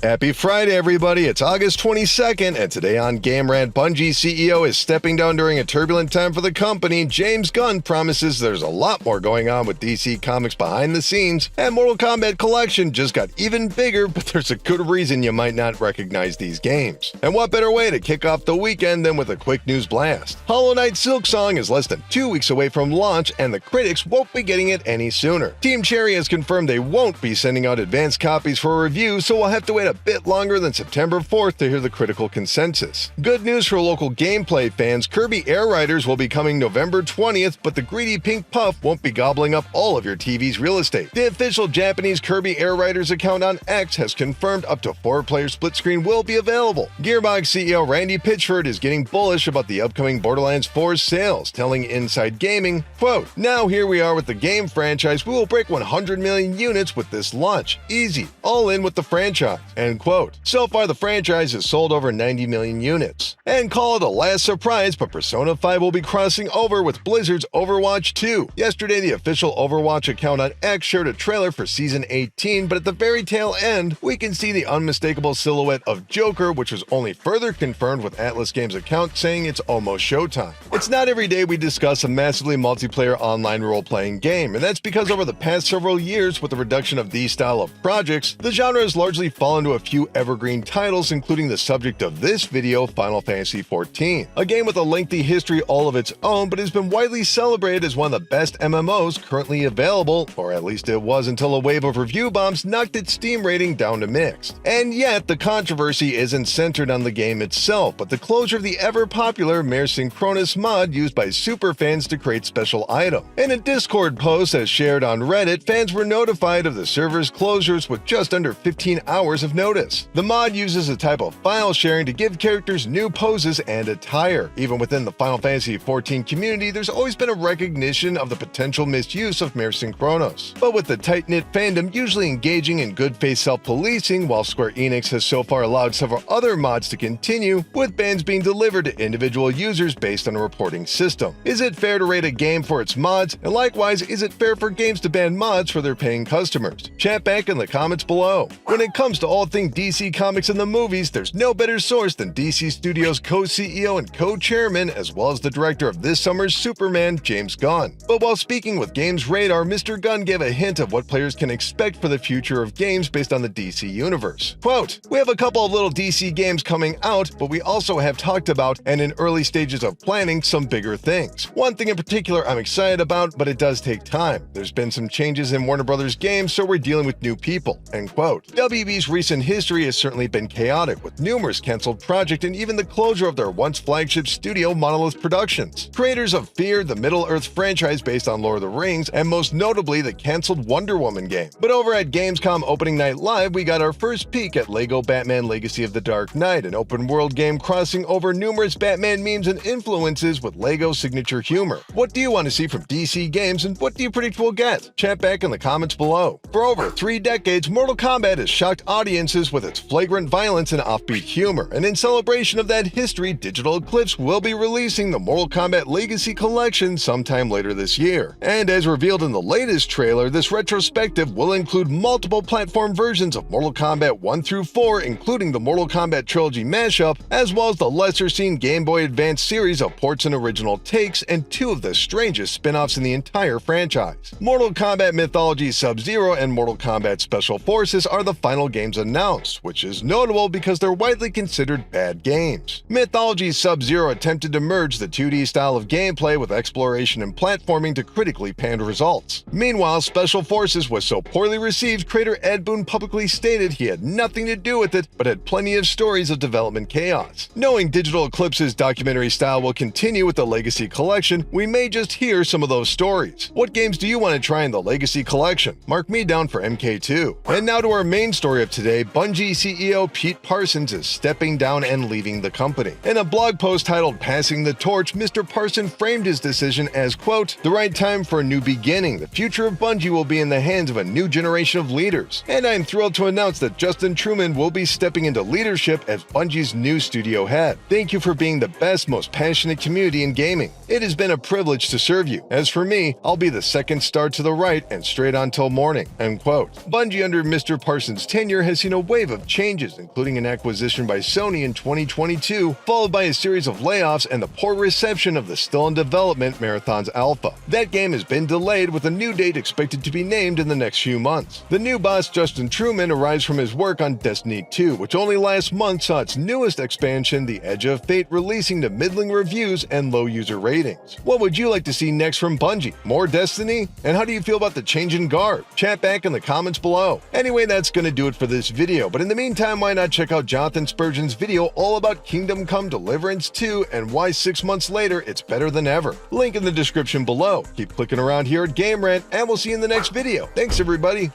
Happy Friday, everybody. It's August 22nd, and today on Game Rant, Bungie CEO is stepping down during a turbulent time for the company. James Gunn promises there's a lot more going on with DC Comics behind the scenes, and Mortal Kombat Kollection just got even bigger, but there's a good reason you might not recognize these games. And what better way to kick off the weekend than with a quick news blast? Hollow Knight Silksong is less than 2 weeks away from launch, and the critics won't be getting it any sooner. Team Cherry has confirmed they won't be sending out advanced copies for review, so we'll have to wait a bit longer than September 4th to hear the critical consensus. Good news for local gameplay fans, Kirby Air Riders will be coming November 20th, but the greedy pink puff won't be gobbling up all of your TV's real estate. The official Japanese Kirby Air Riders account on X has confirmed up to 4-player split screen will be available. Gearbox CEO Randy Pitchford is getting bullish about the upcoming Borderlands 4 sales, telling Inside Gaming, quote, "Now here we are with the game franchise, we will break 100 million units with this launch. Easy, all in with the franchise," end quote. So far, the franchise has sold over 90 million units. And call it a last surprise, but Persona 5 will be crossing over with Blizzard's Overwatch 2. Yesterday, the official Overwatch account on X shared a trailer for Season 18, but at the very tail end, we can see the unmistakable silhouette of Joker, which was only further confirmed with Atlas Games' account saying it's almost showtime. It's not every day we discuss a massively multiplayer online role-playing game, and that's because over the past several years, with the reduction of these style of projects, the genre has largely fallen to a few evergreen titles, including the subject of this video, Final Fantasy XIV. A game with a lengthy history all of its own, but has been widely celebrated as one of the best MMOs currently available, or at least it was until a wave of review bombs knocked its Steam rating down to mixed. And yet, the controversy isn't centered on the game itself, but the closure of the ever-popular Mere Synchronous mod used by superfans to create special items. In a Discord post as shared on Reddit, fans were notified of the server's closures with just under 15 hours of notice. The mod uses a type of file sharing to give characters new poses and attire. Even within the Final Fantasy XIV community, there's always been a recognition of the potential misuse of Mere Synchronos. But with the tight-knit fandom usually engaging in good faith self-policing, while Square Enix has so far allowed several other mods to continue, with bans being delivered to individual users based on a reporting system. Is it fair to rate a game for its mods? And likewise, is it fair for games to ban mods for their paying customers? Chat back in the comments below. When it comes to all things DC Comics and the movies, there's no better source than DC Studios co-CEO and co-chairman, as well as the director of this summer's Superman, James Gunn. But while speaking with Games Radar, Mr. Gunn gave a hint of what players can expect for the future of games based on the DC universe. Quote, "We have a couple of little DC games coming out, but we also have talked about, and in early stages of planning, some bigger things. One thing in particular I'm excited about, but it does take time. There's been some changes in Warner Brothers games, so we're dealing with new people," end quote. WB's recent history has certainly been chaotic, with numerous canceled projects and even the closure of their once flagship studio, Monolith Productions. Creators of Fear, the Middle-earth franchise based on Lord of the Rings, and most notably the canceled Wonder Woman game. But over at Gamescom Opening Night Live, we got our first peek at LEGO Batman Legacy of the Dark Knight, an open-world game crossing over numerous Batman memes and influences with LEGO's signature humor. What do you want to see from DC games, and what do you predict we'll get? Chat back in the comments below. For over 3 decades, Mortal Kombat has shocked audiences with its flagrant violence and offbeat humor, and in celebration of that history, Digital Eclipse will be releasing the Mortal Kombat Legacy Collection sometime later this year. And as revealed in the latest trailer, this retrospective will include multiple platform versions of Mortal Kombat 1 through 4, including the Mortal Kombat Trilogy mashup, as well as the lesser-seen Game Boy Advance series of ports and original takes, and 2 of the strangest spin-offs in the entire franchise. Mortal Kombat Mythologies Sub-Zero and Mortal Kombat Special Forces are the final games announced, which is notable because they're widely considered bad games. Mythologies Sub-Zero attempted to merge the 2D style of gameplay with exploration and platforming to critically panned results. Meanwhile, Special Forces was so poorly received, creator Ed Boon publicly stated he had nothing to do with it, but had plenty of stories of development chaos. Knowing Digital Eclipse's documentary style will continue with the Legacy Collection, we may just hear some of those stories. What games do you want to try in the Legacy Collection? Mark me down for MK2. And now to our main story of today. Bungie CEO Pete Parsons is stepping down and leaving the company. In a blog post titled "Passing the Torch," Mr. Parsons framed his decision as, quote, "The right time for a new beginning. The future of Bungie will be in the hands of a new generation of leaders. And I'm thrilled to announce that Justin Truman will be stepping into leadership as Bungie's new studio head. Thank you for being the best, most passionate community in gaming. It has been a privilege to serve you. As for me, I'll be the second star to the right and straight on till morning," end quote. Bungie under Mr. Parsons' tenure has seen facing a wave of changes, including an acquisition by Sony in 2022, followed by a series of layoffs and the poor reception of the still-in-development Marathon's Alpha. That game has been delayed, with a new date expected to be named in the next few months. The new boss, Justin Truman, arrives from his work on Destiny 2, which only last month saw its newest expansion, The Edge of Fate, releasing to middling reviews and low user ratings. What would you like to see next from Bungie? More Destiny? And how do you feel about the change in guard? Chat back in the comments below. Anyway, that's gonna do it for this video, but in the meantime, why not check out Jonathan Spurgeon's video all about Kingdom Come Deliverance 2 and why 6 months later it's better than ever. Link in the description below. Keep clicking around here at Game Rant, and we'll see you in the next video. Thanks everybody!